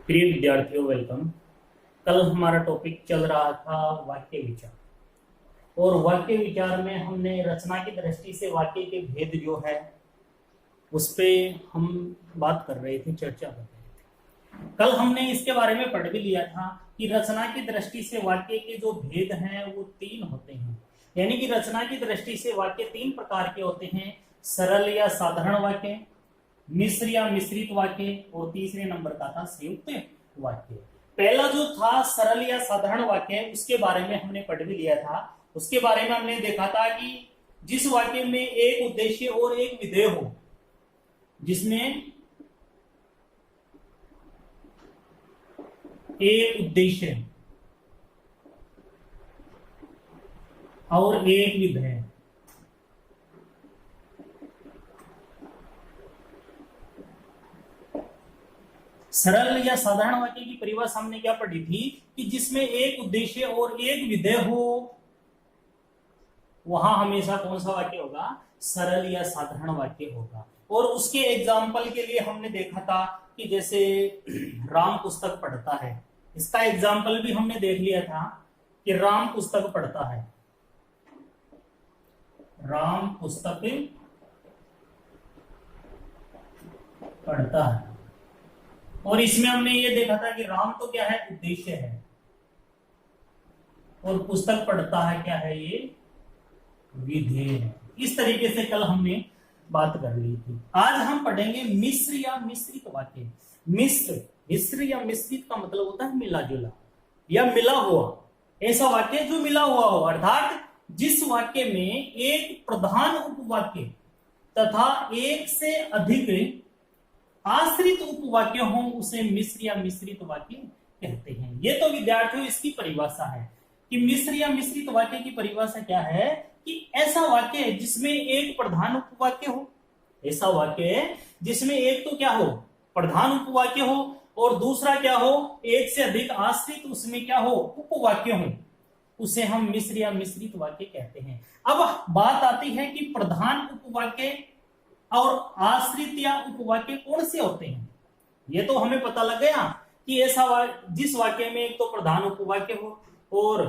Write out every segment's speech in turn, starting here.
प्रिय विद्यार्थियों, वेलकम। कल हमारा टॉपिक चल रहा था वाक्य विचार, और वाक्य विचार में हमने रचना की दृष्टि से वाक्य के भेद जो है उस पे हम बात कर रहे थे, चर्चा कर रहे थे। कल हमने इसके बारे में पढ़ भी लिया था कि रचना की दृष्टि से वाक्य के जो भेद हैं वो तीन होते हैं। यानी कि रचना की दृष्टि से वाक्य तीन प्रकार के होते हैं: सरल या साधारण वाक्य, मिश्र या मिश्रित वाक्य, और तीसरे नंबर का था संयुक्त वाक्य। पहला जो था सरल या साधारण वाक्य, उसके बारे में हमने पढ़ भी लिया था। उसके बारे में हमने देखा था कि जिस वाक्य में एक उद्देश्य और एक विधेय हो, जिसमें एक उद्देश्य और एक विधेय, सरल या साधारण वाक्य की परिभाषा हमने क्या पढ़ी थी कि जिसमें एक उद्देश्य और एक विधेय हो, वहां हमेशा कौन सा वाक्य होगा? सरल या साधारण वाक्य होगा। और उसके एग्जाम्पल के लिए हमने देखा था कि जैसे राम पुस्तक पढ़ता है, इसका एग्जाम्पल भी हमने देख लिया था कि राम पुस्तक पढ़ता है, राम पुस्तक पढ़ता है। और इसमें हमने ये देखा था कि राम तो क्या है? उद्देश्य है, और पुस्तक पढ़ता है क्या है? ये विधेय है। इस तरीके से कल हमने बात कर ली थी। आज हम पढ़ेंगे मिश्र या मिश्रित वाक्य। मिश्र या मिश्रित का मतलब होता है मिला जुला या मिला हुआ। ऐसा वाक्य जो मिला हुआ हो, अर्थात जिस वाक्य में एक प्रधान उपवाक्य तथा एक से अधिक आश्रित उपवाक्य हो, उसे मिश्र या मिश्रित वाक्य कहते हैं। ये तो विद्यार्थियों इसकी परिभाषा है कि मिश्र या मिश्रित वाक्य की परिभाषा क्या है कि ऐसा वाक्य है जिसमें एक प्रधान उपवाक्य हो, ऐसा वाक्य है जिसमें एक तो क्या हो? प्रधान उपवाक्य हो, और दूसरा क्या हो? एक से अधिक आश्रित उसमें क्या हो? उपवाक्य हो, उसे हम मिश्र या मिश्रित वाक्य कहते हैं। अब बात आती है कि प्रधान उपवाक्य और आश्रित या उपवाक्य कौन से होते हैं। ये तो हमें पता लग गया कि ऐसा जिस वाक्य में एक तो प्रधान उपवाक्य हो और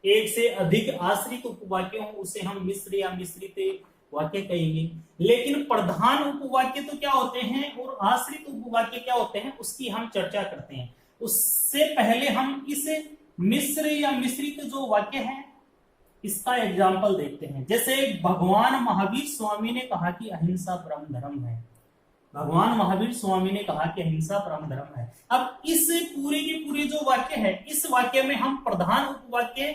एक से अधिक आश्रित उपवाक्य हो, उसे हम मिश्र या मिश्रित वाक्य कहेंगे। लेकिन प्रधान उपवाक्य तो क्या होते हैं और आश्रित उपवाक्य क्या होते हैं, उसकी हम चर्चा करते हैं। उससे पहले हम इस मिश्र या मिश्रित जो वाक्य है इसका एग्जाम्पल देखते हैं। जैसे भगवान महावीर स्वामी ने कहा कि अहिंसा परम धर्म है। भगवान महावीर स्वामी ने कहा कि अहिंसा परम धर्म है। अब इस पूरे के पूरे जो वाक्य है, इस वाक्य में हम प्रधान उपवाक्य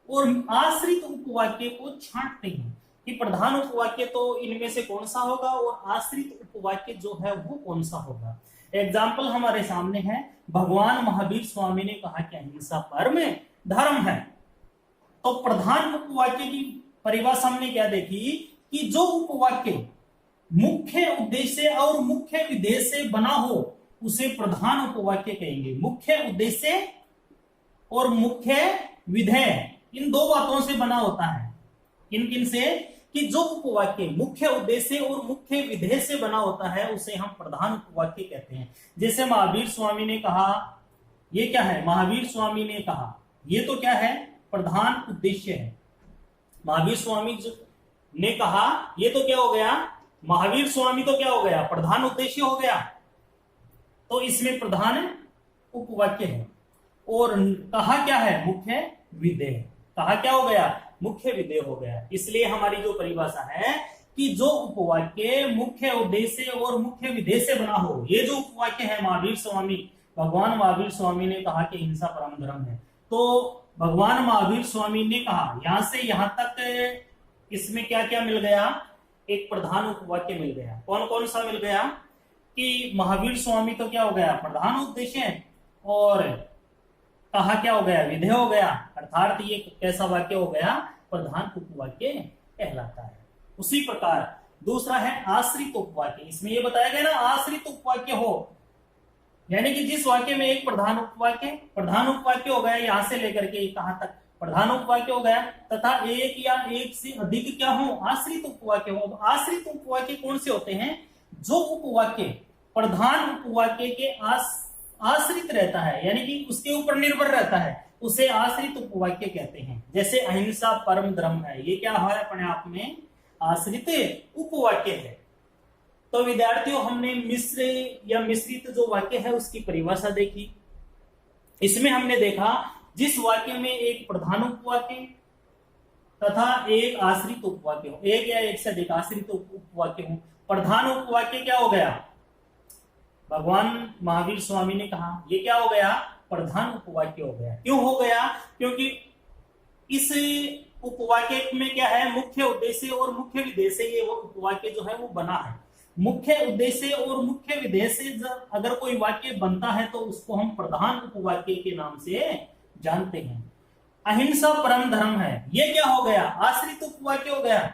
और आश्रित उपवाक्य को छांटते हैं कि प्रधान उपवाक्य तो इनमें से कौन सा होगा और आश्रित उपवाक्य जो है वो कौन सा होगा। एग्जाम्पल हमारे सामने है, भगवान महावीर स्वामी ने कहा कि अहिंसा परम धर्म है। तो प्रधान उपवाक्य की परिभाषा हमने क्या देखी कि जो उपवाक्य मुख्य उद्देश्य और मुख्य विधेय से बना हो, उसे प्रधान उपवाक्य कहेंगे। मुख्य उद्देश्य और मुख्य विधेय, इन दो बातों से बना होता है। किन किन से? कि जो उपवाक्य मुख्य उद्देश्य और मुख्य विधेय से बना होता है, उसे हम प्रधान उपवाक्य कहते हैं। जैसे महावीर स्वामी ने कहा, ये क्या है? महावीर स्वामी ने कहा, ये तो क्या है? प्रधान उद्देश्य है। महावीर स्वामी ने कहा, ये तो क्या हो गया? महावीर स्वामी तो क्या हो गया? प्रधान उद्देश्य हो गया। तो इसमें प्रधान उपवाक्य है। और कहा क्या है? मुख्य विधेय। कहा क्या हो गया? मुख्य विधेय हो गया। इसलिए हमारी जो परिभाषा है कि जो उपवाक्य मुख्य उद्देश्य और मुख्य विधेय से बना हो, ये जो उपवाक्य है महावीर स्वामी, भगवान महावीर स्वामी ने कहा कि हिंसा परम धर्म है। तो भगवान महावीर स्वामी ने कहा, यहां से यहां तक इसमें क्या क्या मिल गया? एक प्रधान उपवाक्य मिल गया। कौन कौन सा मिल गया? कि महावीर स्वामी तो क्या हो गया? प्रधान उद्देश्य, और कहा क्या हो गया? विधेय हो गया। अर्थात ये कैसा वाक्य हो गया? प्रधान उपवाक्य कहलाता है। उसी प्रकार दूसरा है आश्रित उपवाक्य। इसमें ये बताया गया ना, आश्रित उपवाक्य हो, यानी कि जिस वाक्य में एक प्रधान उपवाक्य हो गया, यहां से लेकर के कहां तक प्रधान उपवाक्य हो गया, तथा एक या एक से अधिक क्या हो? आश्रित उपवाक्य हो। आश्रित उपवाक्य कौन से होते हैं? जो उपवाक्य प्रधान उपवाक्य के आश्रित रहता है, यानी कि उसके ऊपर निर्भर रहता है, उसे आश्रित उपवाक्य कहते हैं। जैसे अहिंसा परम धर्म है, ये क्या है, अपने आप में आश्रित उपवाक्य है। तो विद्यार्थियों, हमने मिश्र या मिश्रित जो वाक्य है उसकी परिभाषा देखी। इसमें हमने देखा जिस वाक्य में एक प्रधान उपवाक्य तथा एक आश्रित उपवाक्य हो, एक या एक से अधिक आश्रित उपवाक्य हो। प्रधान उपवाक्य क्या हो गया, भगवान महावीर स्वामी ने कहा, ये क्या हो गया, प्रधान उपवाक्य हो गया। क्यों हो गया, क्योंकि इस उपवाक्य में क्या है, मुख्य उद्देश्य और मुख्य विदेश्य, ये वो उपवाक्य जो है वो बना है। मुख्य उद्देश्य और मुख्य विदेश्य अगर कोई वाक्य बनता है तो उसको हम प्रधान उपवाक्य के नाम से जानते हैं। अहिंसा परम धर्म है, ये क्या हो गया, आश्रित उपवाक्य हो गया।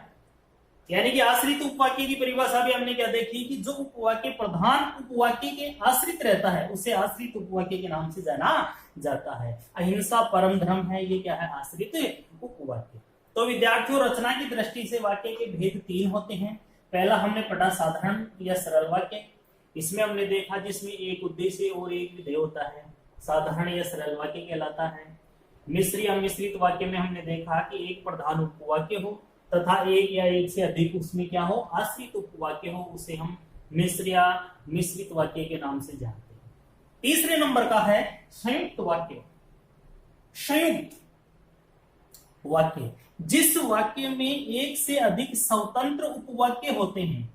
यानी कि आश्रित उपवाक्य की परिभाषा भी हमने क्या देखी कि जो उपवाक्य प्रधान उपवाक्य के आश्रित रहता है उसे आश्रित उपवाक्य के नाम से जाना जाता है। अहिंसा परम धर्म है, ये क्या है, आश्रित उपवाक्य। तो विद्यार्थियों, रचना की दृष्टि से वाक्य के भेद 3 होते हैं। पहला हमने पढ़ा साधारण या सरल वाक्य। इसमें हमने देखा जिसमें एक उद्देश्य और एक विधेय होता है, साधारण या सरल वाक्य कहलाता है। मिश्र या मिश्रित वाक्य में हमने देखा कि एक प्रधान उपवाक्य हो तथा एक या एक से अधिक उसमें क्या हो, आश्रित उपवाक्य हो, उसे हम मिश्र या मिश्रित वाक्य के नाम से जानते हैं। तीसरे नंबर का है संयुक्त वाक्य। संयुक्त वाक्य, जिस वाक्य में एक से अधिक स्वतंत्र उपवाक्य होते हैं,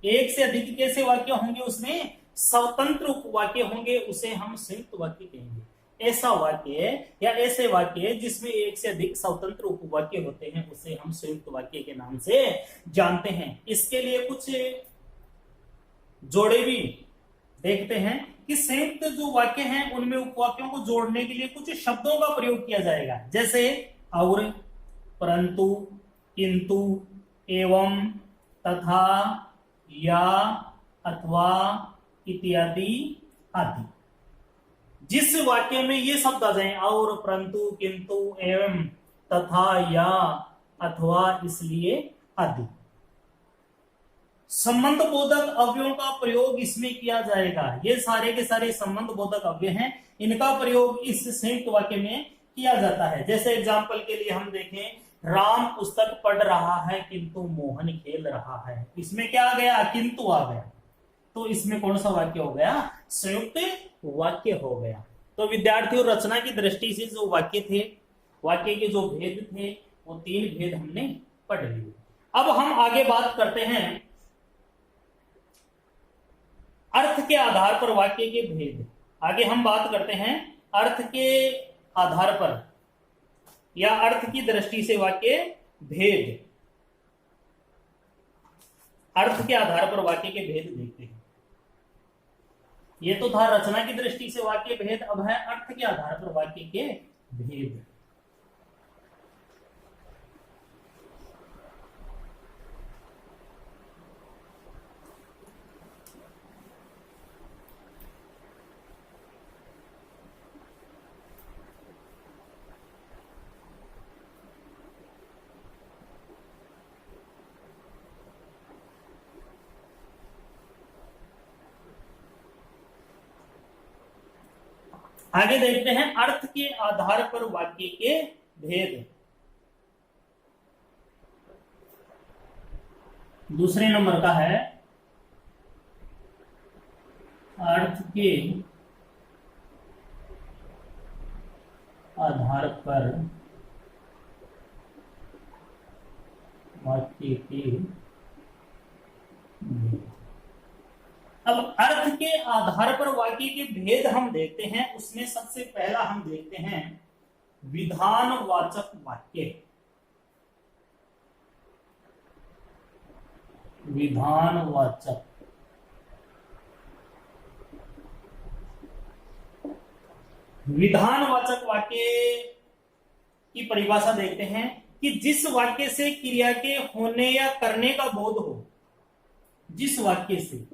एक से अधिक कैसे वाक्य होंगे, उसमें स्वतंत्र उपवाक्य होंगे, उसे हम संयुक्त वाक्य कहेंगे। ऐसा वाक्य या ऐसे वाक्य जिसमें एक से अधिक स्वतंत्र उपवाक्य होते हैं उसे हम संयुक्त वाक्य के नाम से जानते हैं। इसके लिए कुछ जोड़े भी देखते हैं कि संयुक्त जो वाक्य हैं उनमें उपवाक्यों को जोड़ने के लिए कुछ शब्दों का प्रयोग किया जाएगा, जैसे और, परंतु, किंतु, एवं, तथा, या, अथवा, इत्यादि आदि। जिस वाक्य में ये शब्द आ जाए, और, परंतु, किंतु, एवं, तथा, या, अथवा, इसलिए आदि, संबंध बोधक अव्ययों का प्रयोग इसमें किया जाएगा। ये सारे के सारे संबंध बोधक अव्यय हैं, इनका प्रयोग इस संयुक्त वाक्य में किया जाता है। जैसे एग्जाम्पल के लिए हम देखें, राम पुस्तक पढ़ रहा है किंतु मोहन खेल रहा है, इसमें क्या आ गया, किंतु आ गया। तो इसमें कौन सा वाक्य हो गया, संयुक्त वाक्य हो गया। तो विद्यार्थियों, रचना की दृष्टि से जो वाक्य थे, वाक्य के जो भेद थे, वो 3 भेद हमने पढ़ लिए। अब हम आगे बात करते हैं अर्थ के आधार पर वाक्य के भेद। आगे हम बात करते हैं अर्थ के आधार पर या अर्थ की दृष्टि से वाक्य भेद। अर्थ के आधार पर वाक्य के भेद देखते हैं। ये तो था रचना की दृष्टि से वाक्य भेद, अब है अर्थ के आधार पर वाक्य के भेद। आगे देखते हैं अर्थ के आधार पर वाक्य के भेद। दूसरे नंबर का है अर्थ के आधार पर वाक्य के भेद। अब अर्थ के आधार पर वाक्य के भेद हम देखते हैं, उसमें सबसे पहला हम देखते हैं विधानवाचक वाक्य। विधानवाचक, विधानवाचक वाक्य की परिभाषा देखते हैं कि जिस वाक्य से क्रिया के होने या करने का बोध हो, जिस वाक्य से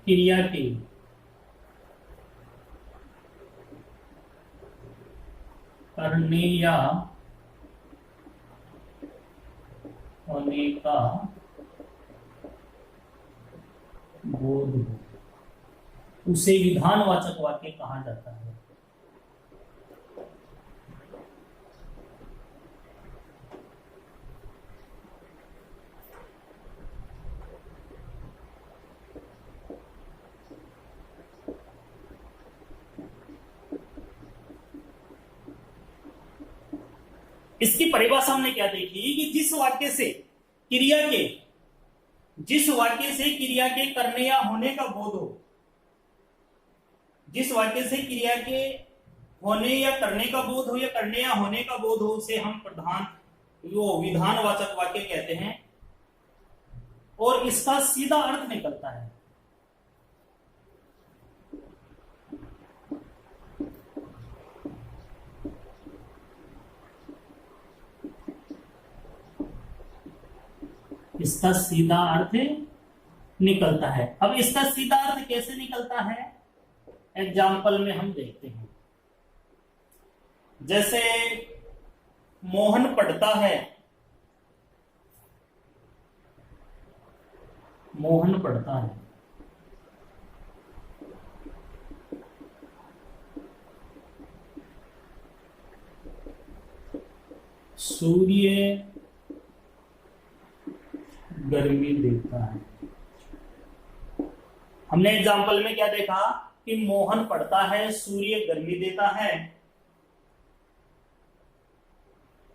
क्रिया के करने या होने का बोध हो, उसे विधानवाचक वाक्य कहा जाता है। इसकी परिभाषा हमने क्या देखी कि जिस वाक्य से क्रिया के करने या होने का बोध हो, जिस वाक्य से क्रिया के होने या करने का बोध हो या करने या होने का बोध हो, उसे हम विधानवाचक वाक्य कहते हैं और इसका सीधा अर्थ निकलता है। इसका सीधा अर्थ निकलता है। अब इसका सीधा अर्थ कैसे निकलता है, एग्जाम्पल में हम देखते हैं। जैसे मोहन पढ़ता है, मोहन पढ़ता है, सूर्य गर्मी देता है। हमने एग्जाम्पल में क्या देखा कि मोहन पढ़ता है, सूर्य गर्मी देता है,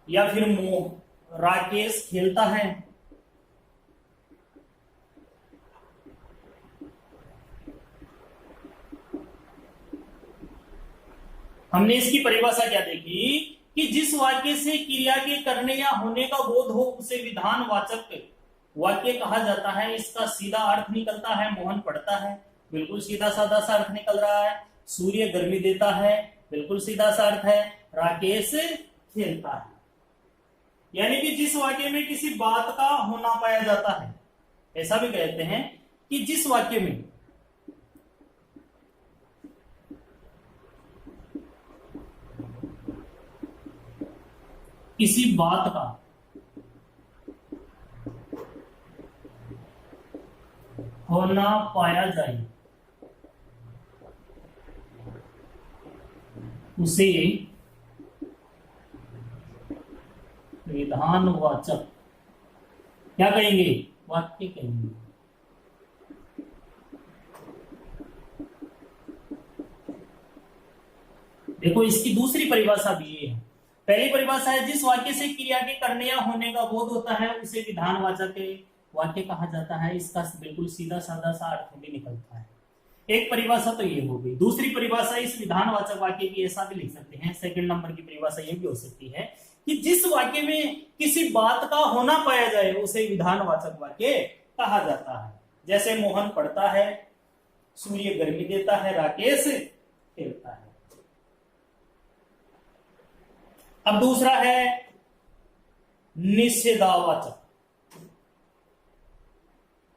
या फिर राकेश खेलता है। हमने इसकी परिभाषा क्या देखी कि जिस वाक्य से क्रिया के करने या होने का बोध हो, उसे विधानवाचक वाक्य कहा जाता है। इसका सीधा अर्थ निकलता है मोहन पढ़ता है, बिल्कुल सीधा साधा सा अर्थ निकल रहा है। सूर्य गर्मी देता है, बिल्कुल सीधा सा अर्थ है। राकेश खेलता है, यानी कि जिस वाक्य में किसी बात का होना पाया जाता है, ऐसा भी कहते हैं कि जिस वाक्य में किसी बात का होना पाया जाए, उसे विधानवाचक क्या कहेंगे, वाक्य कहेंगे। देखो इसकी दूसरी परिभाषा भी ये है। पहली परिभाषा है जिस वाक्य से क्रिया के करने या होने का बोध होता है, उसे विधानवाचक वाक्य कहा जाता है। इसका बिल्कुल सीधा साधा सा अर्थ भी निकलता है। एक परिभाषा तो ये हो गई। दूसरी परिभाषा इस विधानवाचक वाक्य की ऐसा भी लिख सकते हैं, सेकंड नंबर की परिभाषा ये भी हो सकती है कि जिस वाक्य में किसी बात का होना पाया जाए, उसे विधानवाचक वाक्य कहा जाता है। जैसे मोहन पढ़ता है, सूर्य गर्मी देता है, राकेश खेलता है। अब दूसरा है निषेधावाचक।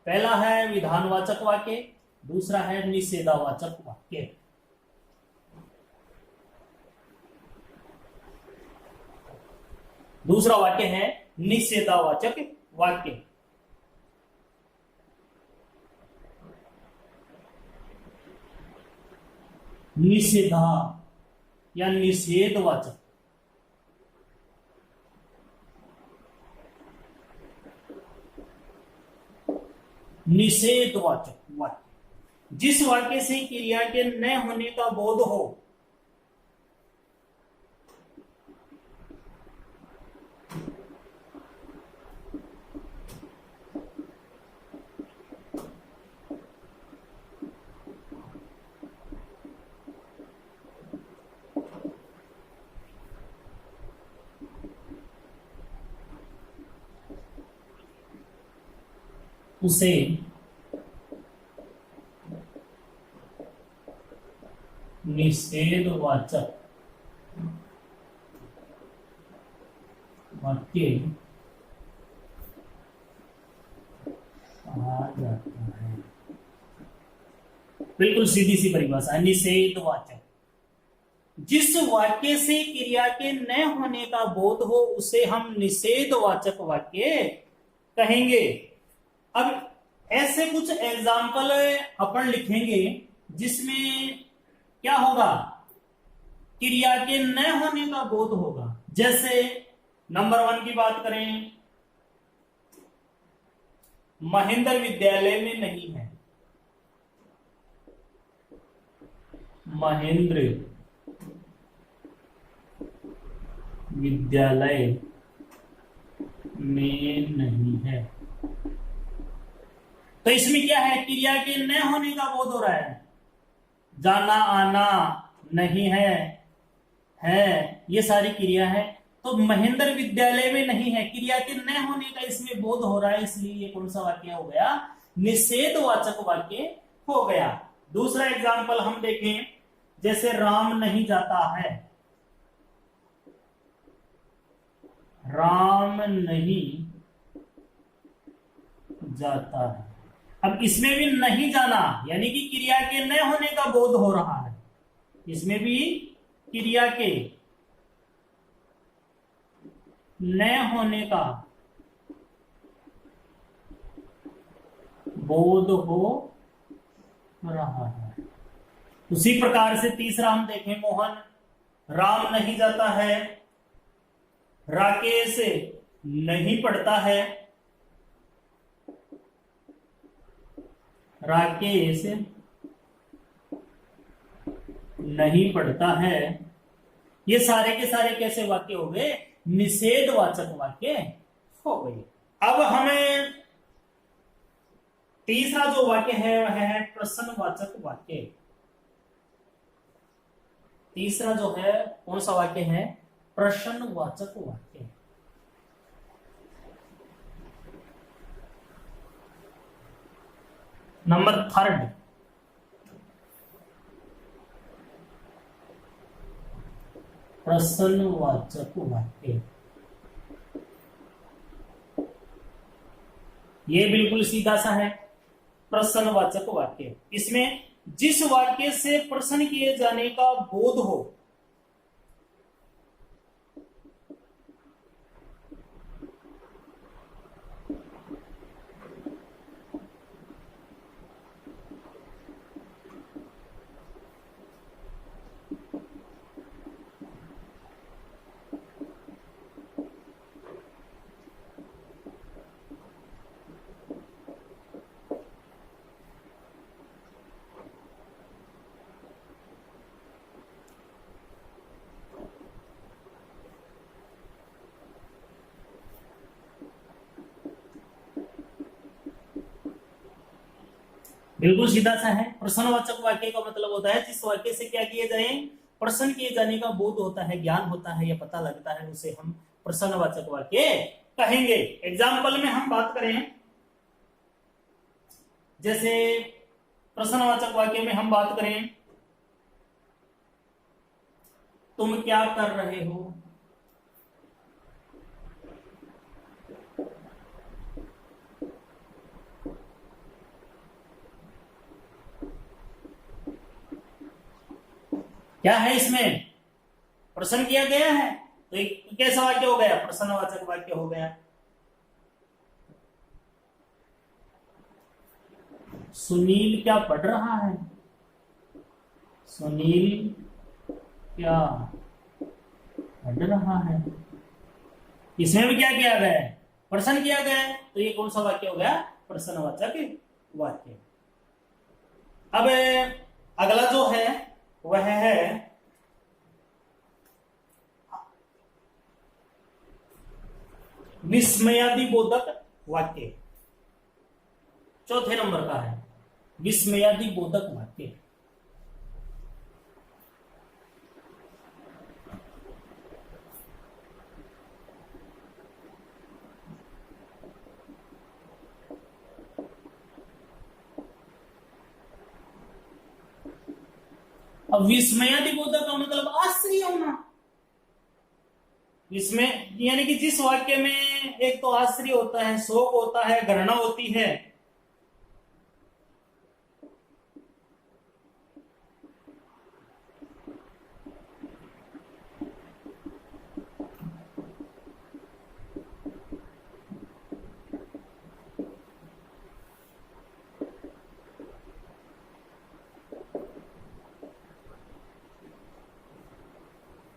पहला है विधानवाचक वाक्य, दूसरा है निषेधावाचक वाक्य। दूसरा वाक्य है निषेधावाचक वाक्य। निषेधा या निषेधवाचक, निषेधवाचक वाक्य जिस वाक्य से क्रिया के न होने का बोध हो, उसे निषेधवाचक वाक्य कहा जाता है। बिल्कुल सीधी सी परिभाषा है, निषेधवाचक। जिस वाक्य से क्रिया के न होने का बोध हो, उसे हम निषेधवाचक वाक्य कहेंगे। अब ऐसे कुछ एग्जाम्पल अपन लिखेंगे जिसमें क्या होगा, क्रिया के न होने का बोध होगा। जैसे नंबर 1 की बात करें, महेंद्र विद्यालय में नहीं है। महेंद्र विद्यालय में नहीं है। तो इसमें क्या है, क्रिया के न होने का बोध हो रहा है। जाना आना नहीं है ये सारी क्रिया है। तो महेंद्र विद्यालय में नहीं है, क्रिया के न होने का इसमें बोध हो रहा है, इसलिए ये कौन सा वाक्य हो गया, निषेधवाचक वाक्य हो गया। दूसरा एग्जाम्पल हम देखें, जैसे राम नहीं जाता है। राम नहीं जाता है। अब इसमें भी नहीं जाना यानी कि क्रिया के न होने का बोध हो रहा है। इसमें भी क्रिया के न होने का बोध हो रहा है। उसी प्रकार से तीसरा हम देखें, मोहन राम नहीं जाता है। राकेश नहीं पढ़ता है। राकेश नहीं पढ़ता है। ये सारे के सारे कैसे वाक्य हो गए, निषेधवाचक वाक्य हो गए। अब हमें तीसरा जो वाक्य है वह है प्रश्नवाचक वाक्य। तीसरा जो है कौन सा वाक्य है, प्रश्नवाचक वाक्य। नंबर 3, प्रश्नवाचक वाक्य। ये बिल्कुल सीधा सा है प्रश्नवाचक वाक्य। इसमें जिस वाक्य से प्रश्न किए जाने का बोध हो, बिल्कुल सीधा सा है। प्रश्नवाचक वाक्य का मतलब होता है जिस वाक्य से क्या किए जाए, प्रश्न किए जाने का बोध होता है, ज्ञान होता है या पता लगता है, उसे हम प्रश्नवाचक वाक्य कहेंगे। एग्जाम्पल में हम बात करें, जैसे प्रश्नवाचक वाक्य में हम बात करें, तुम क्या कर रहे हो। क्या है, इसमें प्रश्न किया गया है, तो एक कैसा वाक्य हो गया, प्रश्नवाचक वाक्य हो गया। सुनील क्या पढ़ रहा है। सुनील क्या पढ़ रहा है। इसमें भी क्या किया गया है, प्रश्न किया गया है, तो ये कौन सा वाक्य हो गया, प्रश्नवाचक वाक्य। अब अगला जो है वह है विस्मयादिबोधक वाक्य। चौथे नंबर का है विस्मयादिबोधक वाक्य। अब विस्मयादिबोधक का मतलब आश्चर्य होना। इसमें यानी कि जिस वाक्य में एक तो आश्चर्य होता है, शोक होता है, घृणा होती है,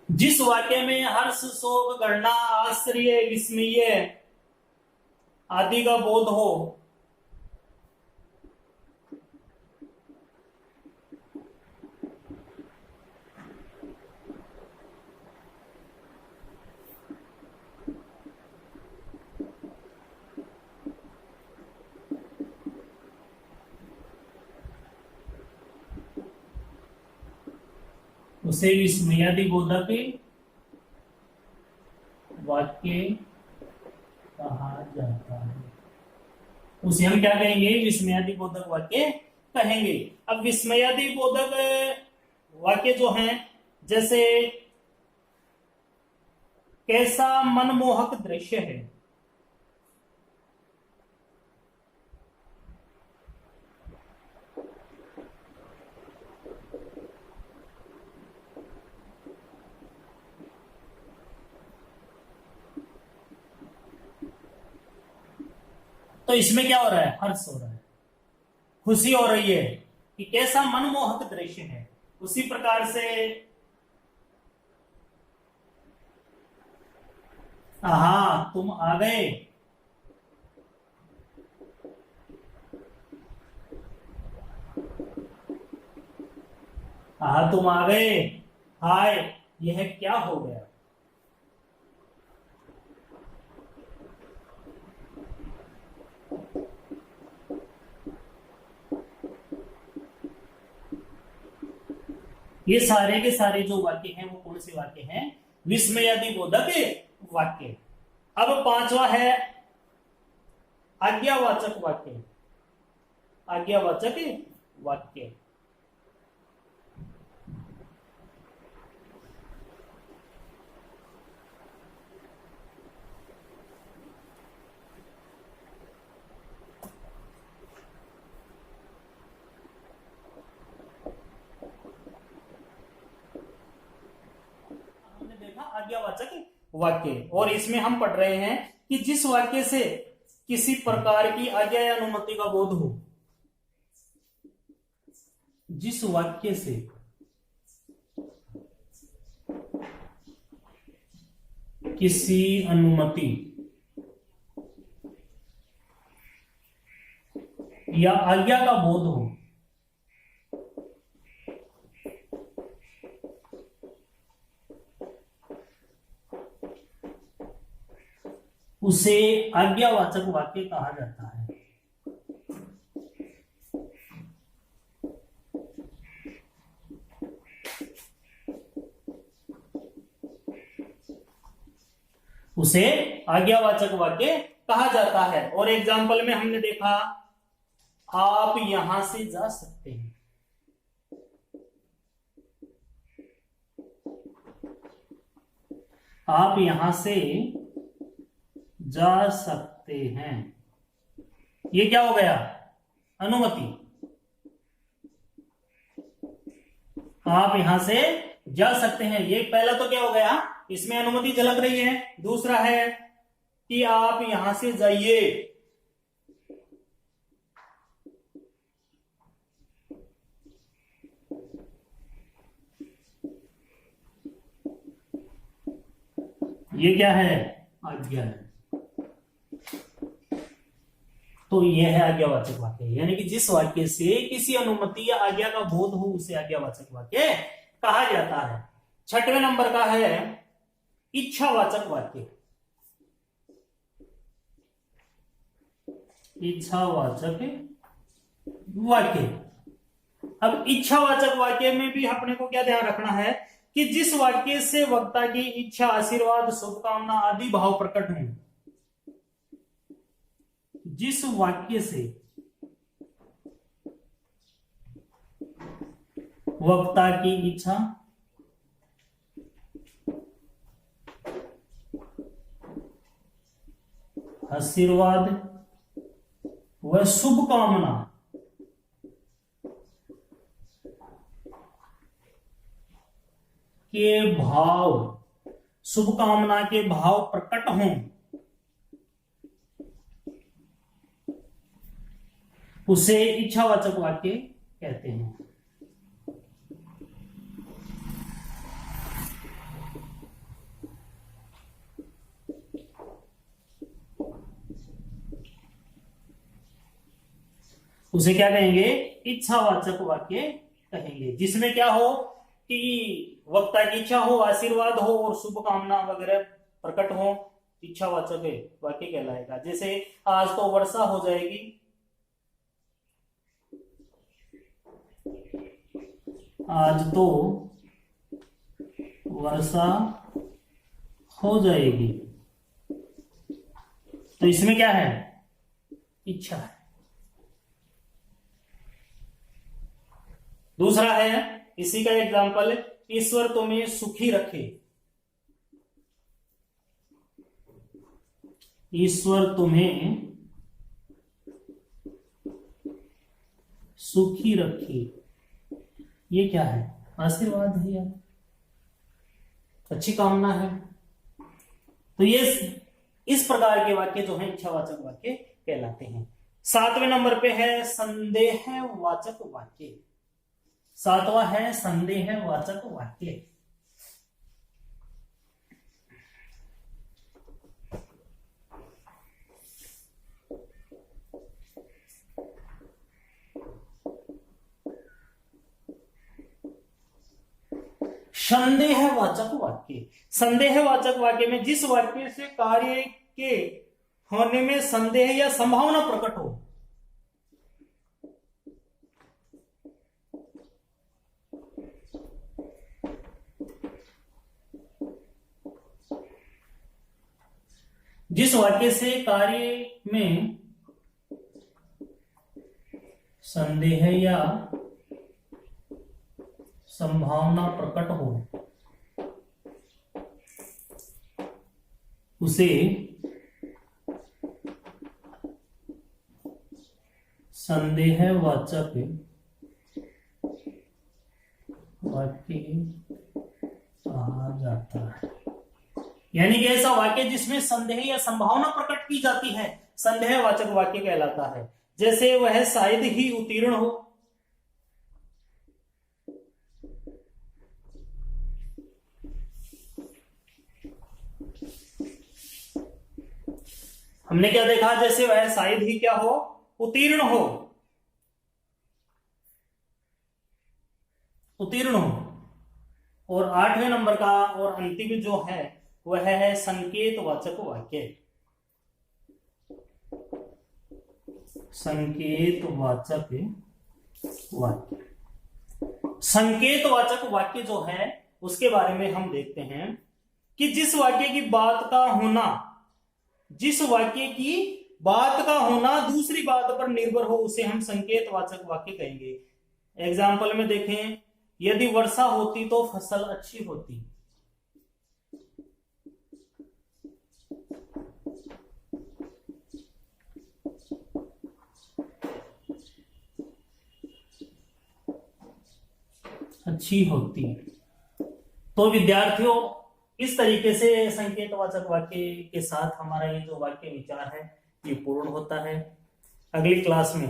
जिस वाक्य में हर्ष, शोक, गणना, आश्चर्य, विस्मय आदि का बोध हो, उसे विस्मयादि बोधक वाक्य कहा जाता है। उसे हम क्या कहेंगे? विस्मयादि बोधक वाक्य कहेंगे। अब विस्मयादि बोधक वाक्य जो हैं, जैसे कैसा मनमोहक दृश्य है, तो इसमें क्या हो रहा है? हर्ष हो रहा है, खुशी हो रही है कि कैसा मनमोहक दृश्य है। उसी प्रकार से हाँ तुम आ गए, हाँ तुम आ गए, हाय यह क्या हो गया। ये सारे के सारे जो वाक्य हैं वो कौन से वाक्य हैं? विस्मयादि बोधक वाक्य। अब पांचवा है आज्ञावाचक वाक्य। आज्ञावाचक वाक्य आज्ञावाचक वाक्य, और इसमें हम पढ़ रहे हैं कि जिस वाक्य से किसी प्रकार की आज्ञा या अनुमति का बोध हो, जिस वाक्य से किसी अनुमति या आज्ञा का बोध हो, उसे आज्ञावाचक वाक्य कहा जाता है। उसे आज्ञावाचक वाक्य कहा जाता है। और एग्जाम्पल में हमने देखा, आप यहां से जा सकते हैं। आप यहां से जा सकते हैं, ये क्या हो गया? अनुमति। आप यहां से जा सकते हैं, ये पहला तो क्या हो गया? इसमें अनुमति झलक रही है। दूसरा है कि आप यहां से जाइए, ये क्या है? आज्ञा है। तो यह है आज्ञावाचक वाक्य, यानी कि जिस वाक्य से किसी अनुमति या आज्ञा का बोध हो उसे आज्ञावाचक वाक्य कहा जाता है। छठवें नंबर का है इच्छावाचक वाक्य। इच्छावाचक वाक्य। अब इच्छावाचक वाक्य में भी अपने को क्या ध्यान रखना है कि जिस वाक्य से वक्ता की इच्छा, आशीर्वाद, शुभकामना आदि भाव प्रकट हों, जिस वाक्य से वक्ता की इच्छा, आशीर्वाद व शुभकामना के भाव, शुभकामना के भाव प्रकट हों, उसे इच्छावाचक वाक्य कहते हैं। उसे क्या कहेंगे? इच्छावाचक वाक्य कहेंगे, जिसमें क्या हो कि वक्ता की इच्छा हो, आशीर्वाद हो और शुभकामना वगैरह प्रकट हो, इच्छावाचक वाक्य कहलाएगा। जैसे आज तो वर्षा हो जाएगी, आज तो वर्षा हो जाएगी, तो इसमें क्या है? इच्छा है। दूसरा है, इसी का एग्जाम्पल, ईश्वर तुम्हें सुखी रखे, ईश्वर तुम्हें सुखी रखे, ये क्या है? आशीर्वाद है यार, अच्छी कामना है। तो ये इस प्रकार के वाक्य जो है इच्छावाचक वाक्य कहलाते हैं। 7वें नंबर पे है संदेहवाचक वाक्य। 7वां है संदेहवाचक वाक्य। संदेहवाचक वाक्य, संदेहवाचक वाक्य में जिस वाक्य से कार्य के होने में संदेह या संभावना प्रकट हो, जिस वाक्य से कार्य में संदेह या संभावना प्रकट हो, उसे संदेहवाचक वाक्य कहा जाता है। यानी कि ऐसा वाक्य जिसमें संदेह या संभावना प्रकट की जाती है, संदेहवाचक वाक्य कहलाता है। जैसे वह शायद ही उत्तीर्ण हो, हमने क्या देखा? जैसे वह शायद ही क्या हो? उत्तीर्ण हो, उत्तीर्ण हो। और 8वें नंबर का और अंतिम जो है वह है संकेतवाचक वाक्य। संकेतवाचक वाक्य, संकेतवाचक वाक्य जो है उसके बारे में हम देखते हैं कि जिस वाक्य की बात का होना, जिस वाक्य की बात का होना दूसरी बात पर निर्भर हो, उसे हम संकेतवाचक वाक्य कहेंगे। एग्जाम्पल में देखें, यदि वर्षा होती तो फसल अच्छी होती। अच्छी होती। तो विद्यार्थियों, इस तरीके से संकेतवाचक वाक्य के साथ हमारा ये जो वाक्य विचार है ये पूर्ण होता है। अगली क्लास में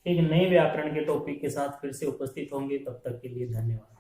एक नए व्याकरण के टॉपिक के साथ फिर से उपस्थित होंगे। तब तक के लिए धन्यवाद।